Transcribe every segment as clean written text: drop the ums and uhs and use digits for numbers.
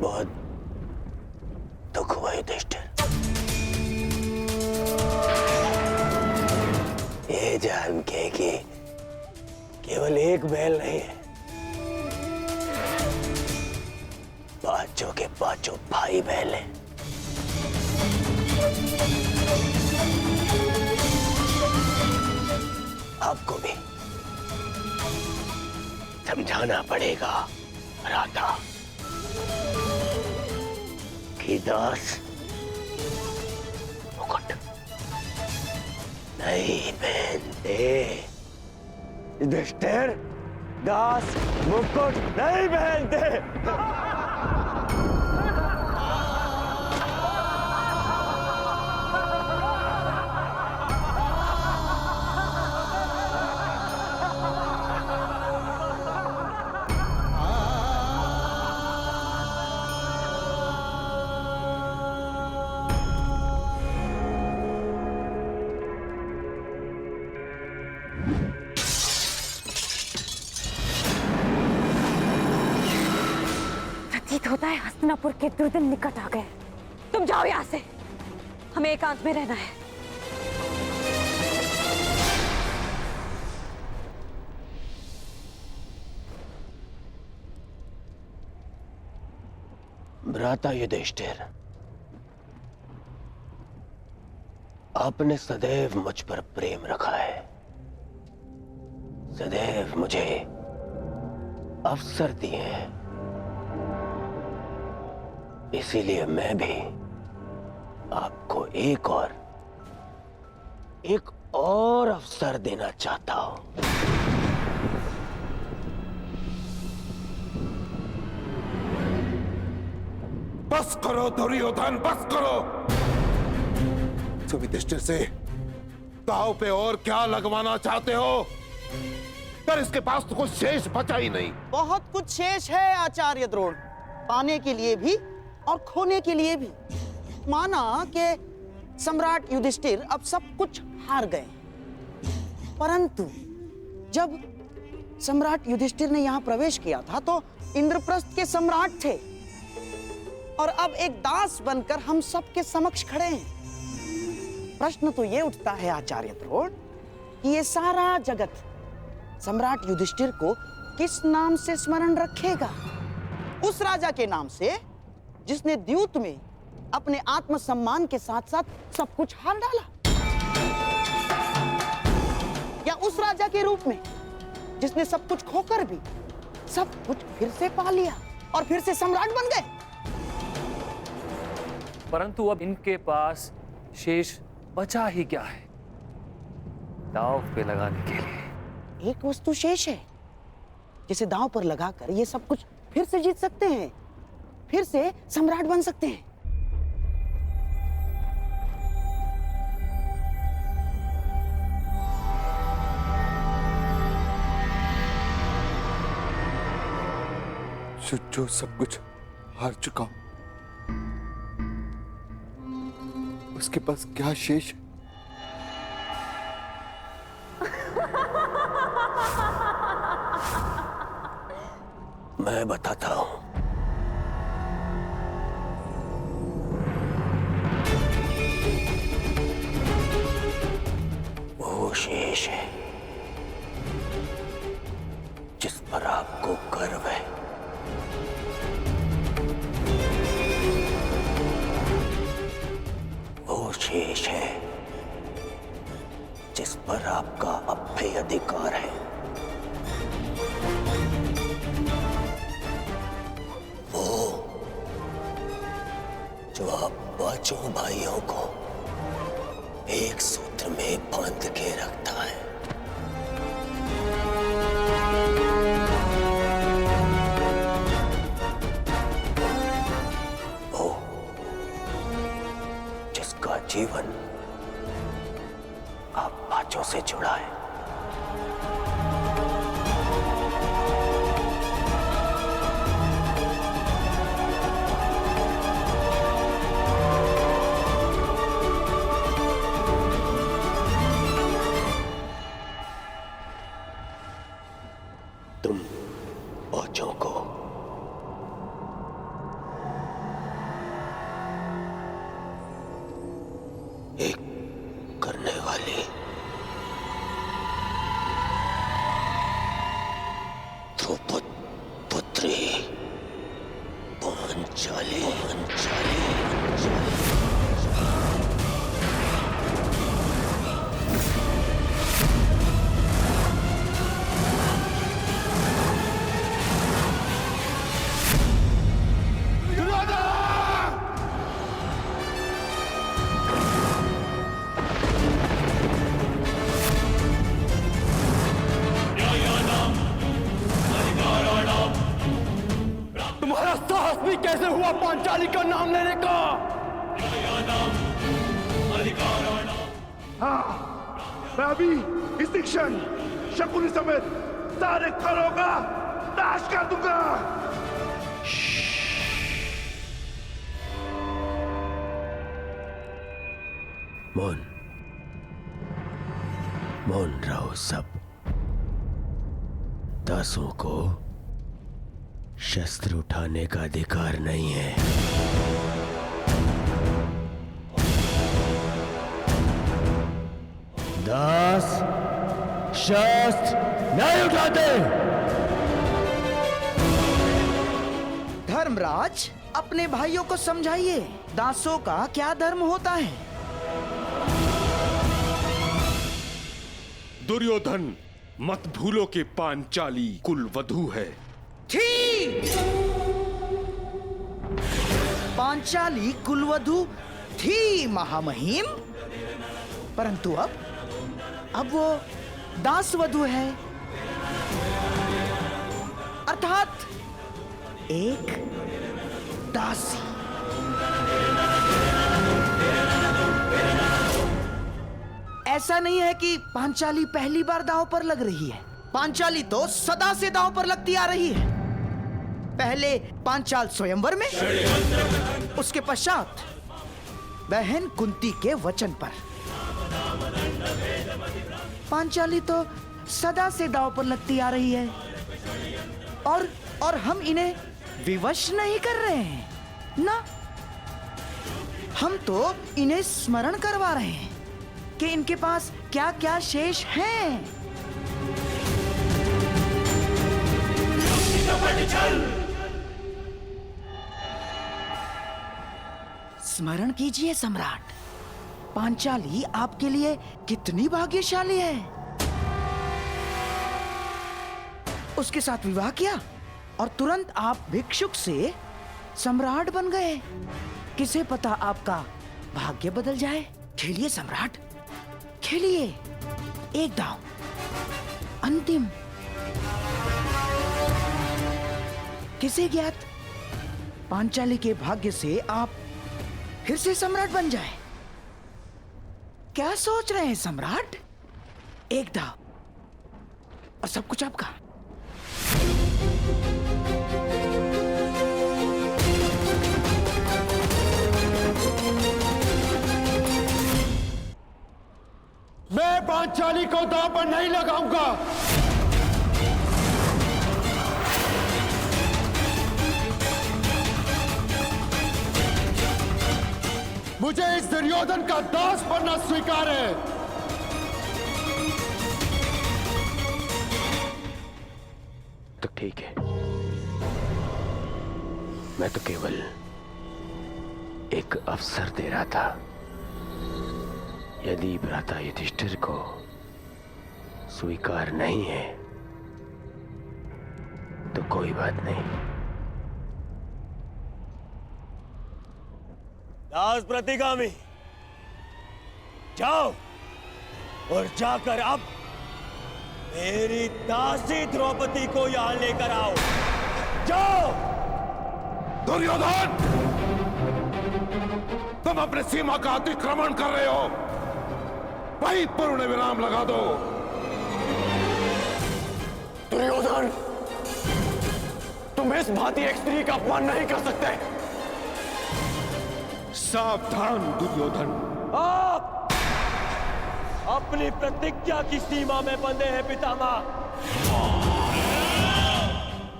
बहुत दुख हुआ युधिष्ठिर। ये जान के कि केवल एक बैल नहीं है, पांचों के पांचों भाई बैल हैं। आपको भी समझाना पड़ेगा राधा कि दास मुकुट नहीं पहनते। युधिष्ठिर, दास मुकुट नहीं पहनते। प्रतीत होता है हस्तिनापुर के दुर्दिन निकट आ गए। तुम जाओ यहाँ से, हमें एकांत में रहना है। भ्राता युधिष्ठिर, आपने सदैव मुझ पर प्रेम रखा है, सदैव मुझे अवसर दिए हैं, इसीलिए मैं भी आपको एक और अवसर देना चाहता हूं। बस करो दुर्योधन, बस करो। युधिष्ठिर से दांव पे और क्या लगवाना चाहते हो? पर इसके पास तो कुछ शेष बचा ही नहीं। बहुत कुछ शेष है आचार्य द्रोण, पाने के लिए भी और खोने के लिए भी। माना कि सम्राट युधिष्ठिर अब सब कुछ हार गए, परंतु जब सम्राट युधिष्ठिर ने यहां प्रवेश किया था तो इंद्रप्रस्थ के सम्राट थे, और अब एक दास बनकर हम सबके समक्ष खड़े हैं। प्रश्न तो ये उठता है आचार्य द्रोण कि ये सारा जगत सम्राट युधिष्ठिर को किस नाम से स्मरण रखेगा? उस राजा के नाम से जिसने द्यूत में अपने आत्मसम्मान के साथ साथ सब कुछ हार डाला, या उस राजा के रूप में जिसने सब कुछ खोकर भी सब कुछ फिर से पा लिया और फिर से सम्राट बन गए? परंतु अब इनके पास शेष बचा ही क्या है दांव पे लगाने के लिए? एक वस्तु शेष है जिसे दांव पर लगाकर ये सब कुछ फिर से जीत सकते हैं, फिर से सम्राट बन सकते हैं। जो सब कुछ हार चुका हूं, उसके पास क्या शेष है? मैं बताता हूं। वो शेष है जिस पर आपको गर्व है, वो शेष है जिस पर आपका अभय अधिकार है, जो आप पांचों भाइयों को एक सूत्र में बांध के रखता है। वो जिसका जीवन आप पांचों से जुड़ा है। तुम पांचों को ध्रुपद पुत्री पांचाली। तुम्हारा साहस भी कैसे हुआ पांचाली का नाम लेने का? हाँ, मैं अभी इसी क्षण शकुनी समेत सारे खरों का नाश कर दूंगा। मौन रहो सब। दासों को शस्त्र उठाने का अधिकार नहीं है। दास शस्त्र नहीं उठाते। धर्मराज, अपने भाइयों को समझाइए, दासों का क्या धर्म होता है। दुर्योधन, मत भूलो कि पांचाली कुलवधू है। थी पांचाली कुलवधू थी महामहिम, परंतु अब वो दासवधू है, अर्थात एक दासी। ऐसा नहीं है कि पांचाली पहली बार दांव पर लग रही है। पांचाली तो सदा से दांव पर लगती आ रही है। पहले पांचाल स्वयंवर में, उसके पश्चात बहन कुंती के वचन पर। पांचाली तो सदा से दांव पर लगती आ रही है और हम इन्हें विवश नहीं कर रहे हैं ना। हम तो इन्हें स्मरण करवा रहे हैं कि इनके पास क्या क्या शेष हैं। स्मरण कीजिए सम्राट, पांचाली आपके लिए कितनी भाग्यशाली है। उसके साथ विवाह किया और तुरंत आप भिक्षुक से सम्राट बन गए। किसे पता आपका भाग्य बदल जाए। खेलिए सम्राट, खेलिए। एक दांव, अंतिम। किसे ज्ञात, पांचाली के भाग्य से आप फिर से सम्राट बन जाए। क्या सोच रहे हैं सम्राट? एक दांव और सब कुछ आपका। मैं पांचाली को दांव पर नहीं लगाऊंगा। मुझे इस दुर्योधन का दास बनना स्वीकार है। तो ठीक है, मैं तो केवल एक अवसर दे रहा था। यदि भ्राता युधिष्ठिर को स्वीकार नहीं है तो कोई बात नहीं। दास प्रतिगामी, जाओ और जाकर अब मेरी दासी द्रौपदी को यहां लेकर आओ। जाओ। दुर्योधन, तुम अपने सीमा का अतिक्रमण कर रहे हो। वहीं पूर्ण विराम लगा दो। दुर्योधन, तुम इस भांति एक स्त्री का अपमान नहीं कर सकते। सावधान दुर्योधन। आप अपनी प्रतिज्ञा की सीमा में बंधे हैं पितामह।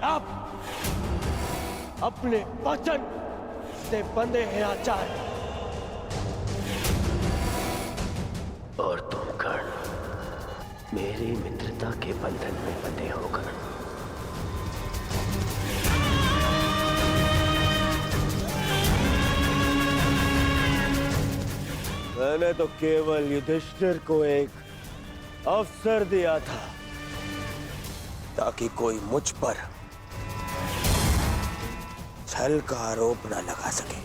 आप अपने वचन से बंधे हैं आचार्य। और तुम कर्ण मेरी मित्रता के बंधन में बंधे होकर मैंने तो केवल युधिष्ठिर को एक अवसर दिया था ताकि कोई मुझ पर छल का आरोप न लगा सके।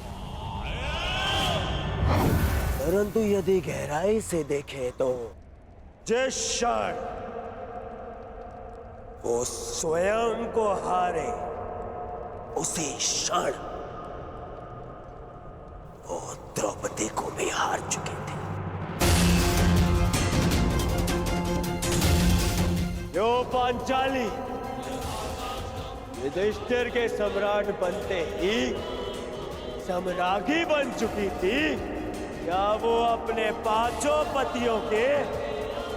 परंतु यदि गहराई से देखें तो जिस क्षण वो स्वयं को हारे उसी क्षण वो द्रौपदी को भी हार चुके थे। यो पांचाली युधिष्ठिर के सम्राट बनते ही सम्राज्ञी बन चुकी थी, क्या वो अपने 5 पतियों के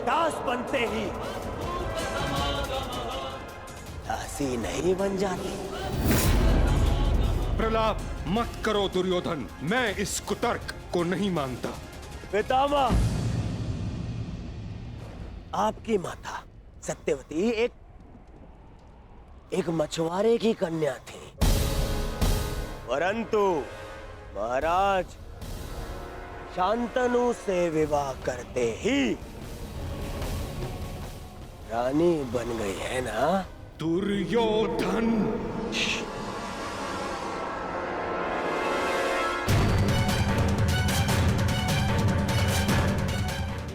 दास बनते ही दासी नहीं बन जाती? प्रलाप मत करो दुर्योधन, मैं इस कुतर्क को नहीं मानता। पितामह, आपकी माता सत्यवती एक मछुआरे की कन्या थी, परंतु महाराज शांतनु से विवाह करते ही रानी बन गई है ना? दुर्योधन,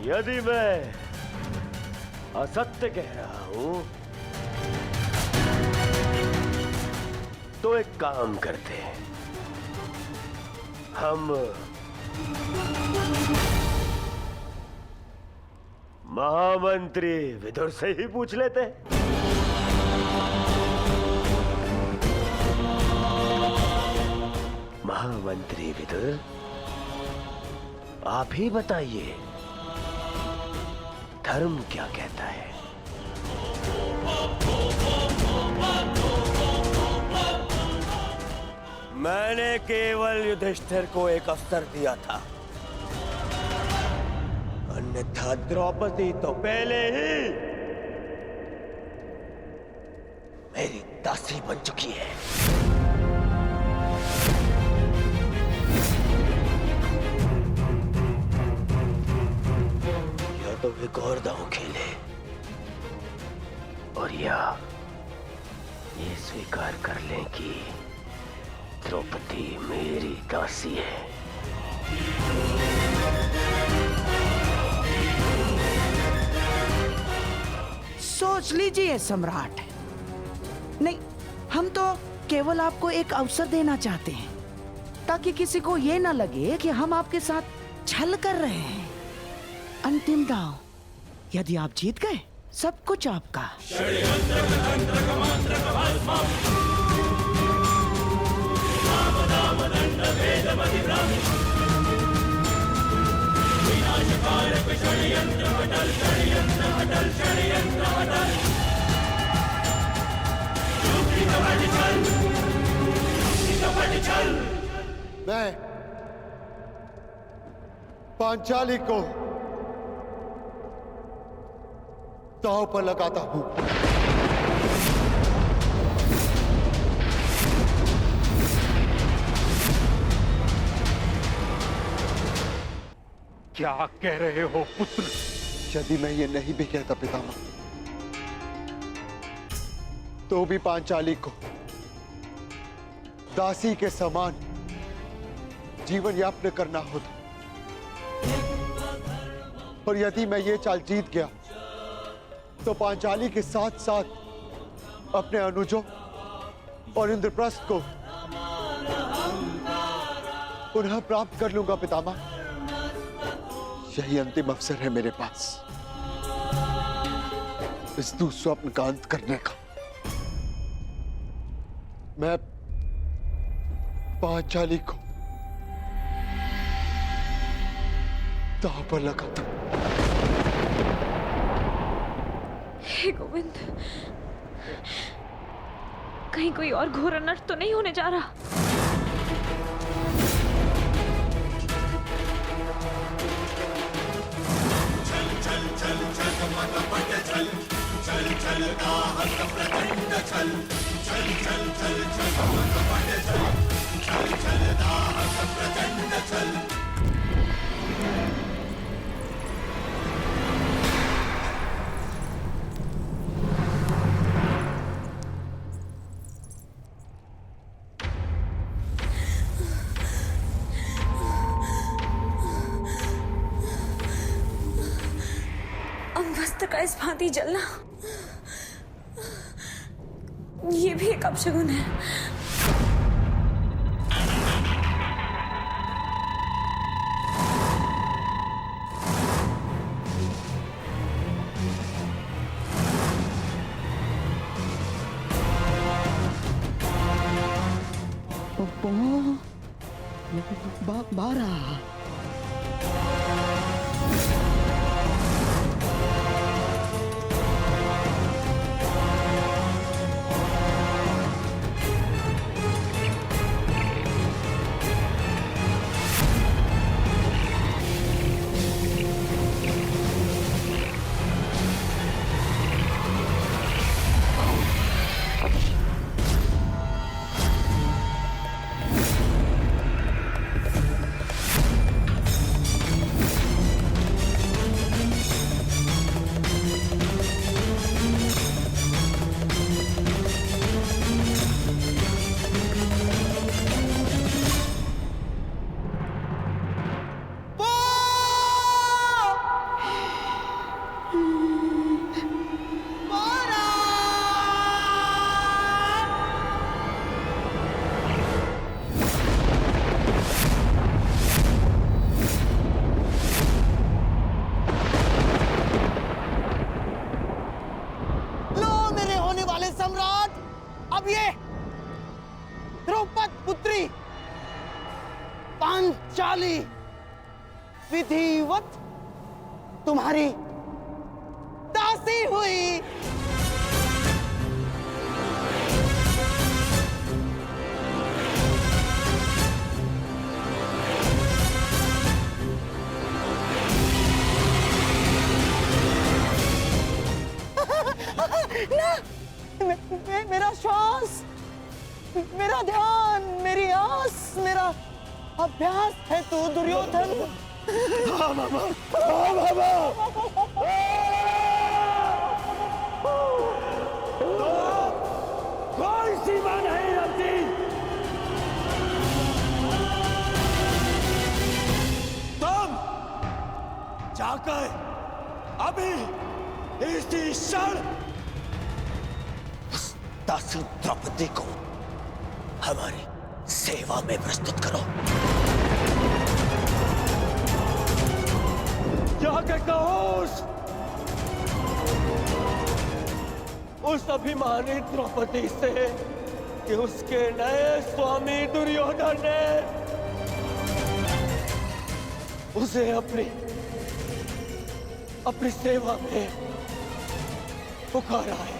यदि मैं असत्य कह रहा हूं तो एक काम करते हैं, हम महामंत्री विदुर से ही पूछ लेते हैं। महामंत्री विदुर, आप ही बताइए, धर्म क्या कहता है? मैंने केवल युधिष्ठिर को एक अवसर दिया था, अन्यथा द्रौपदी तो पहले ही मेरी दासी बन चुकी है। या तो एक और दांव खेले और या ये स्वीकार कर लें कि द्रौपदी मेरी दासी है। सोच लीजिए सम्राट। नहीं, हम तो केवल आपको एक अवसर देना चाहते हैं ताकि किसी को ये ना लगे कि हम आपके साथ छल कर रहे हैं। अंतिम दांव, यदि आप जीत गए सब कुछ आपका। मैं पांचाली को दांव पर लगाता हूं। क्या कह रहे हो पुत्र? यदि मैं ये नहीं भी कहता पितामह, तो भी पांचाली को दासी के समान जीवन यापन करना होता। और यदि मैं ये चाल जीत गया तो पांचाली के साथ साथ अपने अनुजों और इंद्रप्रस्थ को पुनः प्राप्त कर लूंगा पितामह। यही अंतिम अवसर है मेरे पास इस दुस्वप्न का अंत करने का। मैं पांचाली को दांव पर लगाता हूं। हे गोविंद, कहीं कोई और घोर अनर्थ तो नहीं होने जा रहा? बाती जलना ये भी एक अपशगुन है। बारह। अब ये द्रौपद पुत्री पांचाली विधिवत तुम्हारी दासी हुई। ना मेरा श्वास, मेरा ध्यान, मेरी आस, मेरा अभ्यास है तू दुर्योधन। हाँ मामा, हाँ मामा। कोई सीमा नहीं रखती। तुम जाकर अभी इसी क्षण दासी द्रौपदी को हमारी सेवा में प्रस्तुत करो। जाकर कहो उस अभिमानी द्रौपदी से कि उसके नए स्वामी दुर्योधन ने उसे अपनी सेवा में पुकारा है।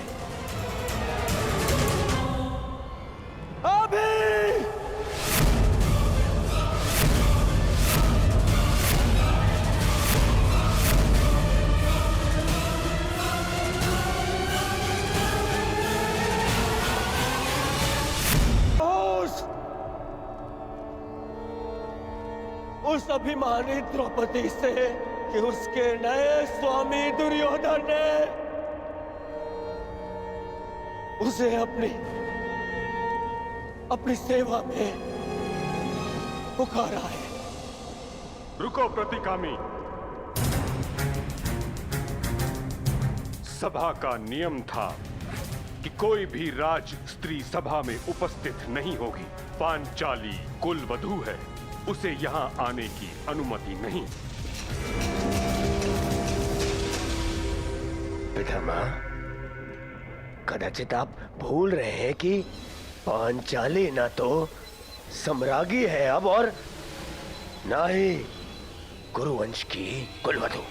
उस अभिमानी द्रौपदी से कि उसके नए स्वामी दुर्योधन ने उसे अपनी सेवा में पुकारा है। रुको प्रतिकामी, सभा का नियम था कि कोई भी राज स्त्री सभा में उपस्थित नहीं होगी। पांचाली कुलवधू है, उसे यहां आने की अनुमति नहीं। पितामह, कदाचित आप भूल रहे हैं कि पांचाली ना तो सम्राज्ञी है अब, और ना ही कुरुवंश की कुलवधू।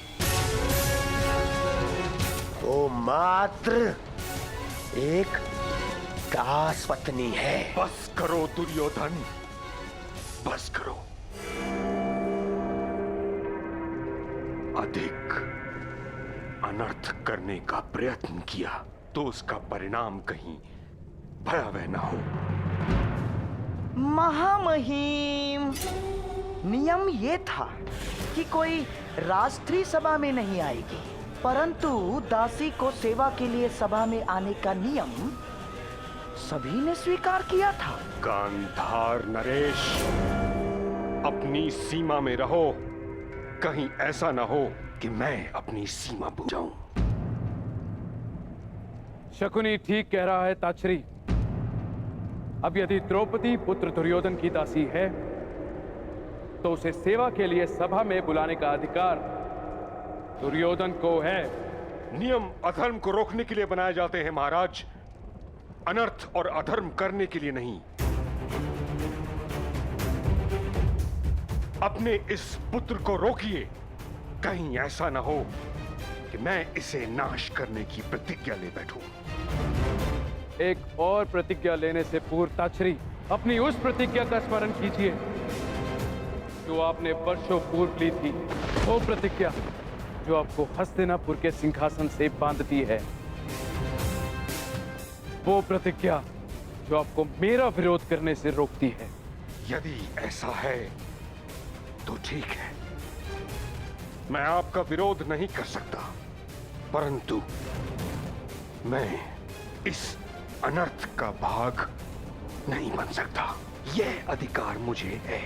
वो मात्र एक दास पत्नी है। बस करो दुर्योधन, बस करो। अधिक अनर्थ करने का प्रयत्न किया तो उसका परिणाम कहीं भयावह न हो। महामहिम, नियम ये था कि कोई राष्ट्रीय सभा में नहीं आएगी, परंतु दासी को सेवा के लिए सभा में आने का नियम सभी ने स्वीकार किया था। गांधार नरेश, अपनी सीमा में रहो, कहीं ऐसा ना हो कि मैं अपनी सीमा भूल जाऊं। शकुनी ठीक कह रहा है ताछरी। अब यदि द्रौपदी पुत्र दुर्योधन की दासी है तो उसे सेवा के लिए सभा में बुलाने का अधिकार दुर्योधन को है। नियम अधर्म को रोकने के लिए बनाए जाते हैं महाराज, अनर्थ और अधर्म करने के लिए नहीं। अपने इस पुत्र को रोकिए, कहीं ऐसा ना हो कि मैं इसे नाश करने की प्रतिज्ञा ले बैठूं। एक और प्रतिज्ञा लेने से पूर्व ताछरी अपनी उस प्रतिज्ञा का स्मरण कीजिए जो आपने वर्षों पूर्व ली थी। वो प्रतिज्ञा जो आपको हस्तिनापुर के सिंहासन से बांधती है। वो प्रतिज्ञा जो आपको मेरा विरोध करने से रोकती है। यदि ऐसा है तो ठीक है, मैं आपका विरोध नहीं कर सकता, परंतु मैं इस अनर्थ का भाग नहीं बन सकता। यह अधिकार मुझे है।